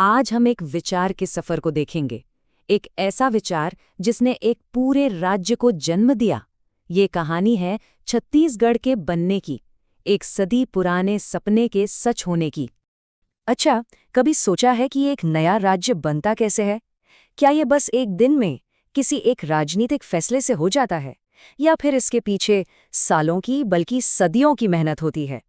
आज हम एक विचार के सफर को देखेंगे। एक ऐसा विचार जिसने एक पूरे राज्य को जन्म दिया। ये कहानी है छत्तीसगढ़ के बनने की, एक सदी पुराने सपने के सच होने की। अच्छा, कभी सोचा है कि एक नया राज्य बनता कैसे है? क्या ये बस एक दिन में किसी एक राजनीतिक फैसले से हो जाता है, या फिर इसके पीछे सालों की बल्कि सदियों की मेहनत होती है?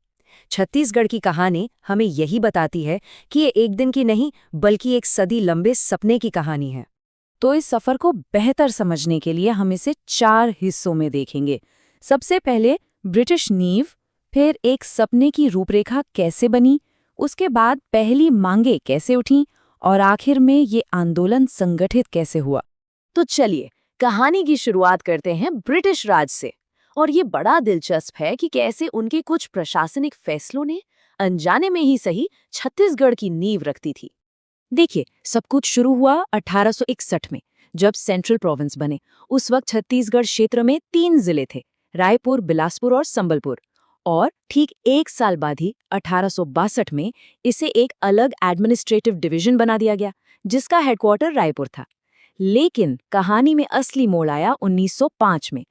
छत्तीसगढ़ की कहानी हमें यही बताती है कि ये एक दिन की नहीं बल्कि एक सदी लंबे सपने की कहानी है। तो इस सफर को बेहतर समझने के लिए हम इसे 4 हिस्सों में देखेंगे। सबसे पहले ब्रिटिश नींव, फिर एक सपने की रूपरेखा कैसे बनी, उसके बाद पहली मांगें कैसे उठीं और आखिर में ये आंदोलन संगठित कैसे हुआ। तो चलिए कहानी की शुरुआत करते हैं ब्रिटिश राज से। और ये बड़ा दिलचस्प है कि कैसे उनके कुछ प्रशासनिक फैसलों ने अनजाने में ही सही छत्तीसगढ़ की नींव रखती थी। देखिए, सब कुछ शुरू हुआ 1861 में, जब सेंट्रल प्रोविंस बने। उस वक्त छत्तीसगढ़ क्षेत्र में 3 जिले थे, रायपुर, बिलासपुर और संबलपुर। और ठीक 1 साल बाद ही 1862 में इसे एक अलग एडमिनिस्ट्रेटिव डिवीजन बना दिया गया, जिसका हेडक्वार्टर रायपुर था। लेकिन कहानी में असली मोड़ आया 1905 में,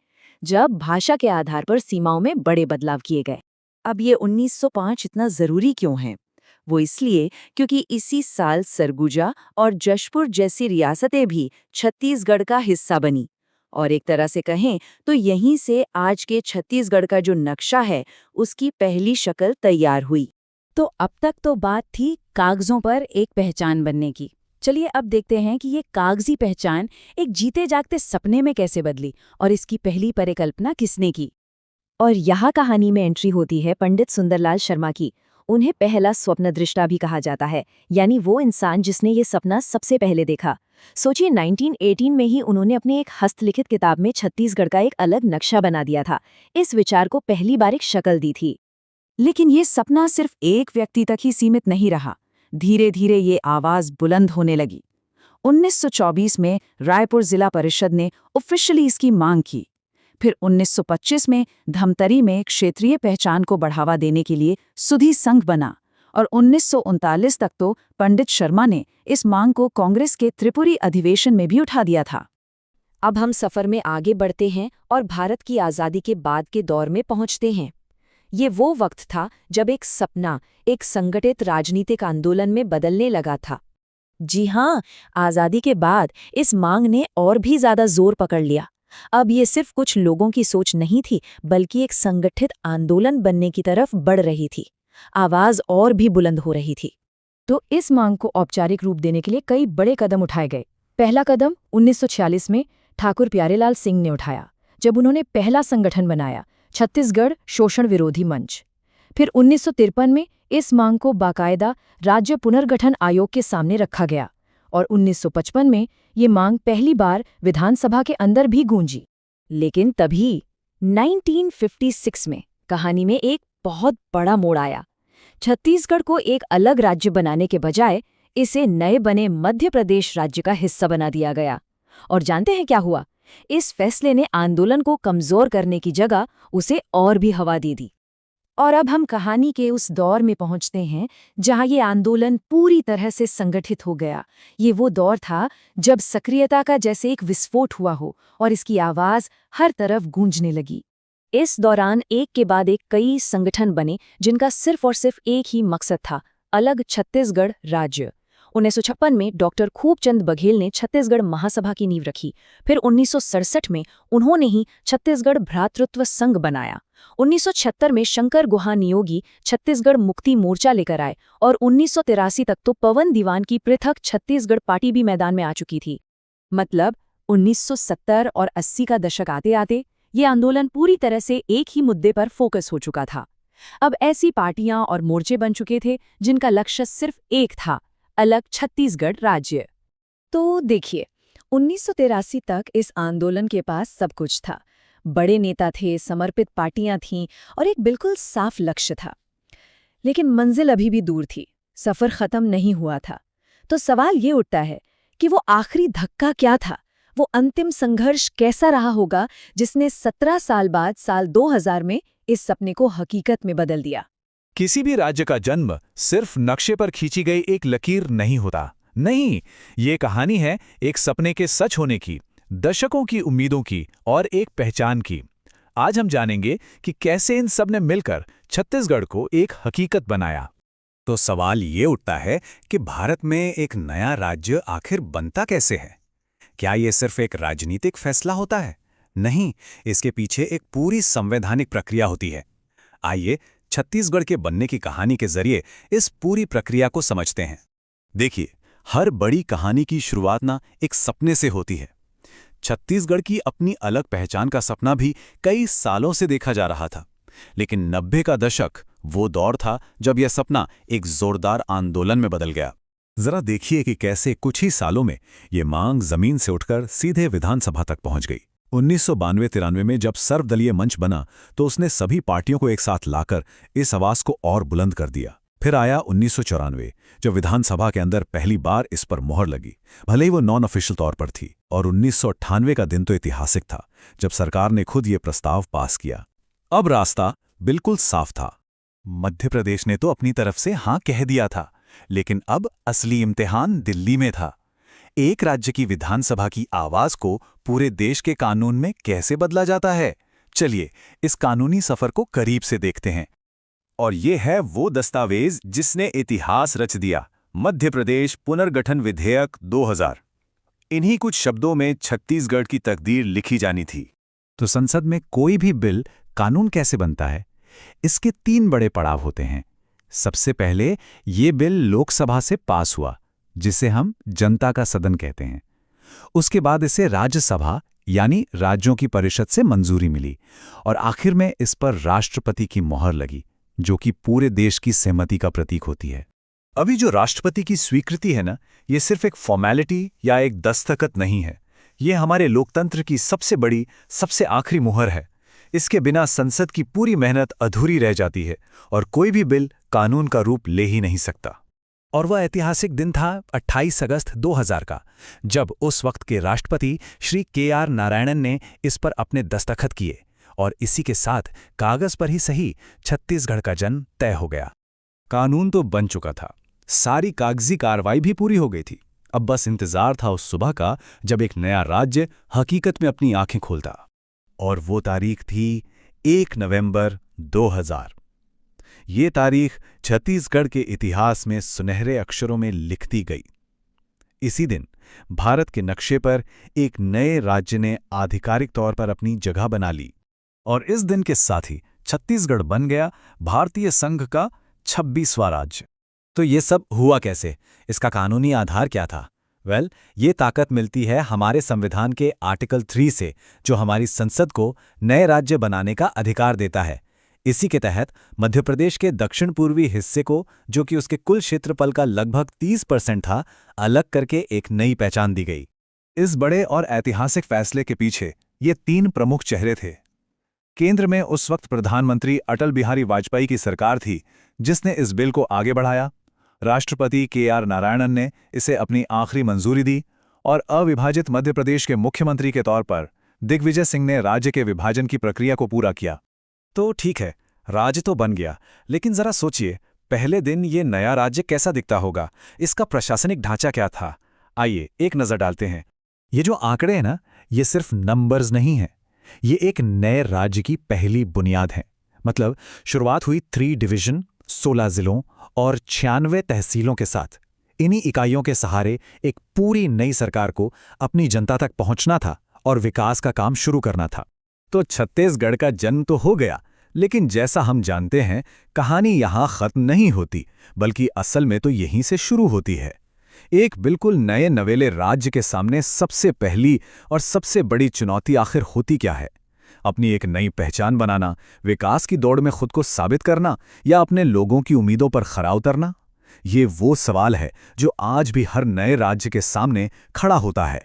जब भाषा के आधार पर सीमाओं में बड़े बदलाव किए गए। अब ये 1905 इतना जरूरी क्यों है? वो इसलिए क्योंकि इसी साल सरगुजा और जशपुर जैसी रियासतें भी छत्तीसगढ़ का हिस्सा बनी। और एक तरह से कहें तो यहीं से आज के छत्तीसगढ़ का जो नक्शा है, उसकी पहली शक्ल तैयार हुई। तो अब तक तो बात थी कागजों पर एक पहचान बनने की। चलिए अब देखते हैं कि ये कागजी पहचान एक जीते जागते सपने में कैसे बदली और इसकी पहली परिकल्पना किसने की। और यहाँ कहानी में एंट्री होती है पंडित सुंदरलाल शर्मा की। उन्हें पहला स्वप्नदृष्टा भी कहा जाता है, यानी वो इंसान जिसने ये सपना सबसे पहले देखा। सोचिए, 1918 में ही उन्होंने अपनी एक हस्तलिखित किताब में छत्तीसगढ़ का एक अलग नक्शा बना दिया था, इस विचार को पहली बार एक शक्ल दी थी। लेकिन ये सपना सिर्फ एक व्यक्ति तक ही सीमित नहीं रहा। धीरे धीरे ये आवाज बुलंद होने लगी। 1924 में रायपुर जिला परिषद ने ऑफिशियली इसकी मांग की। फिर 1925 में धमतरी में क्षेत्रीय पहचान को बढ़ावा देने के लिए सुधी संघ बना, और 1939 तक तो पंडित शर्मा ने इस मांग को कांग्रेस के त्रिपुरी अधिवेशन में भी उठा दिया था। अब हम सफर में आगे बढ़ते हैं और भारत की आज़ादी के बाद के दौर में पहुंचते हैं। ये वो वक्त था जब एक सपना एक संगठित राजनीतिक आंदोलन में बदलने लगा था। जी हाँ, आज़ादी के बाद इस मांग ने और भी ज्यादा जोर पकड़ लिया। अब ये सिर्फ कुछ लोगों की सोच नहीं थी, बल्कि एक संगठित आंदोलन बनने की तरफ बढ़ रही थी। आवाज और भी बुलंद हो रही थी। तो इस मांग को औपचारिक रूप देने के लिए कई बड़े कदम उठाए गए। पहला कदम 1946 में ठाकुर प्यारेलाल सिंह ने उठाया, जब उन्होंने पहला संगठन बनाया, छत्तीसगढ़ शोषण विरोधी मंच। फिर 1953 में इस मांग को बाकायदा राज्य पुनर्गठन आयोग के सामने रखा गया, और 1955 में ये मांग पहली बार विधानसभा के अंदर भी गूंजी। लेकिन तभी 1956 में कहानी में एक बहुत बड़ा मोड़ आया। छत्तीसगढ़ को एक अलग राज्य बनाने के बजाय इसे नए बने मध्य प्रदेश राज्य का हिस्सा बना दिया गया। और जानते हैं क्या हुआ? इस फैसले ने आंदोलन को कमजोर करने की जगह उसे और भी हवा दे दी। और अब हम कहानी के उस दौर में पहुंचते हैं जहां ये आंदोलन पूरी तरह से संगठित हो गया। ये वो दौर था जब सक्रियता का जैसे एक विस्फोट हुआ हो और इसकी आवाज हर तरफ गूंजने लगी। इस दौरान एक के बाद एक कई संगठन बने जिनका सिर्फ और सिर्फ एक ही मकसद था, अलग छत्तीसगढ़ राज्य। 1956 में डॉक्टर खूबचंद बघेल ने छत्तीसगढ़ महासभा की नींव रखी। फिर 1967 में उन्होंने ही छत्तीसगढ़ भ्रातृत्व संघ बनाया। 1976 में शंकर गुहा नियोगी छत्तीसगढ़ मुक्ति मोर्चा लेकर आए, और 1983 तक तो पवन दीवान की पृथक छत्तीसगढ़ पार्टी भी मैदान में आ चुकी थी। मतलब 1970 और 80 का दशक आते आते ये आंदोलन पूरी तरह से एक ही मुद्दे पर फोकस हो चुका था। अब ऐसी पार्टियां और मोर्चे बन चुके थे जिनका लक्ष्य सिर्फ एक था, अलग छत्तीसगढ़ राज्य। तो देखिए, 1983 तक इस आंदोलन के पास सब कुछ था। बड़े नेता थे, समर्पित पार्टियां थीं और एक बिल्कुल साफ लक्ष्य था। लेकिन मंजिल अभी भी दूर थी, सफर खत्म नहीं हुआ था। तो सवाल ये उठता है कि वो आखिरी धक्का क्या था? वो अंतिम संघर्ष कैसा रहा होगा जिसने 17 साल बाद साल 2000 में इस सपने को हकीकत में बदल दिया? किसी भी राज्य का जन्म सिर्फ नक्शे पर खींची गई एक लकीर नहीं होता। नहीं, ये कहानी है एक सपने के सच होने की, दशकों की उम्मीदों की और एक पहचान की। आज हम जानेंगे कि कैसे इन सब ने मिलकर छत्तीसगढ़ को एक हकीकत बनाया। तो सवाल ये उठता है कि भारत में एक नया राज्य आखिर बनता कैसे है? क्या ये सिर्फ एक राजनीतिक फैसला होता है? नहीं, इसके पीछे एक पूरी संवैधानिक प्रक्रिया होती है। आइए छत्तीसगढ़ के बनने की कहानी के जरिए इस पूरी प्रक्रिया को समझते हैं। देखिए, हर बड़ी कहानी की शुरुआत एक सपने से होती है। छत्तीसगढ़ की अपनी अलग पहचान का सपना भी कई सालों से देखा जा रहा था, लेकिन 90 का दशक वो दौर था जब यह सपना एक जोरदार आंदोलन में बदल गया। जरा देखिए कि कैसे कुछ ही सालों में ये मांग जमीन से उठकर सीधे विधानसभा तक पहुंच गई। 1992-93 में जब सर्वदलीय मंच बना तो उसने सभी पार्टियों को एक साथ लाकर इस आवाज को और बुलंद कर दिया। फिर आया 1994, जब विधानसभा के अंदर पहली बार इस पर मोहर लगी, भले ही वो नॉन ऑफिशियल तौर पर थी। और 1998 का दिन तो ऐतिहासिक था, जब सरकार ने खुद ये प्रस्ताव पास किया। अब रास्ता बिल्कुल साफ था। मध्य प्रदेश ने तो अपनी तरफ से हाँ कह दिया था, लेकिन अब असली इम्तिहान दिल्ली में था। एक राज्य की विधानसभा की आवाज को पूरे देश के कानून में कैसे बदला जाता है, चलिए इस कानूनी सफर को करीब से देखते हैं। और ये है वो दस्तावेज जिसने इतिहास रच दिया, मध्य प्रदेश पुनर्गठन विधेयक 2000। इन्हीं कुछ शब्दों में छत्तीसगढ़ की तकदीर लिखी जानी थी। तो संसद में कोई भी बिल कानून कैसे बनता है? इसके 3 बड़े पड़ाव होते हैं। सबसे पहले ये बिल लोकसभा से पास हुआ, जिसे हम जनता का सदन कहते हैं। उसके बाद इसे राज्यसभा यानी राज्यों की परिषद से मंजूरी मिली, और आखिर में इस पर राष्ट्रपति की मोहर लगी, जो कि पूरे देश की सहमति का प्रतीक होती है। अभी जो राष्ट्रपति की स्वीकृति है ये सिर्फ एक फॉर्मेलिटी या एक दस्तखत नहीं है। ये हमारे लोकतंत्र की सबसे बड़ी, सबसे आखिरी मुहर है। इसके बिना संसद की पूरी मेहनत अधूरी रह जाती है और कोई भी बिल कानून का रूप ले ही नहीं सकता। और वह ऐतिहासिक दिन था 28 अगस्त 2000 का, जब उस वक्त के राष्ट्रपति श्री KR नारायणन ने इस पर अपने दस्तखत किए, और इसी के साथ कागज पर ही सही छत्तीसगढ़ का जन्म तय हो गया। कानून तो बन चुका था, सारी कागजी कार्रवाई भी पूरी हो गई थी। अब बस इंतजार था उस सुबह का जब एक नया राज्य हकीकत में अपनी आंखें खोलता। और वो तारीख थी 1 नवंबर 2000। ये तारीख छत्तीसगढ़ के इतिहास में सुनहरे अक्षरों में लिखती गई। इसी दिन भारत के नक्शे पर एक नए राज्य ने आधिकारिक तौर पर अपनी जगह बना ली, और इस दिन के साथ ही छत्तीसगढ़ बन गया भारतीय संघ का 26वां राज्य। तो ये सब हुआ कैसे? इसका कानूनी आधार क्या था? ये ताकत मिलती है हमारे संविधान के आर्टिकल 3 से, जो हमारी संसद को नए राज्य बनाने का अधिकार देता है। इसी के तहत मध्य प्रदेश के दक्षिण पूर्वी हिस्से को, जो कि उसके कुल क्षेत्रफल का लगभग 30% था, अलग करके एक नई पहचान दी गई। इस बड़े और ऐतिहासिक फैसले के पीछे ये 3 प्रमुख चेहरे थे। केंद्र में उस वक्त प्रधानमंत्री अटल बिहारी वाजपेयी की सरकार थी, जिसने इस बिल को आगे बढ़ाया। राष्ट्रपति KR नारायणन ने इसे अपनी आखिरी मंजूरी दी, और अविभाजित मध्य प्रदेश के मुख्यमंत्री के तौर पर दिग्विजय सिंह ने राज्य के विभाजन की प्रक्रिया को पूरा किया। तो ठीक है, राज्य तो बन गया, लेकिन जरा सोचिए, पहले दिन ये नया राज्य कैसा दिखता होगा? इसका प्रशासनिक ढांचा क्या था? आइए एक नजर डालते हैं। ये जो आंकड़े हैं ये सिर्फ नंबर्स नहीं हैं, ये एक नए राज्य की पहली बुनियाद है। मतलब शुरुआत हुई 3 डिवीजन, 16 जिलों और 96 तहसीलों के साथ। इन्हीं इकाइयों के सहारे एक पूरी नई सरकार को अपनी जनता तक पहुंचना था और विकास का काम शुरू करना था। तो छत्तीसगढ़ का जन्म तो हो गया, लेकिन जैसा हम जानते हैं, कहानी यहां खत्म नहीं होती, बल्कि असल में तो यहीं से शुरू होती है। एक बिल्कुल नए नवेले राज्य के सामने सबसे पहली और सबसे बड़ी चुनौती आखिर होती क्या है? अपनी एक नई पहचान बनाना, विकास की दौड़ में खुद को साबित करना, या अपने लोगों की उम्मीदों पर खरा उतरना? ये वो सवाल है जो आज भी हर नए राज्य के सामने खड़ा होता है।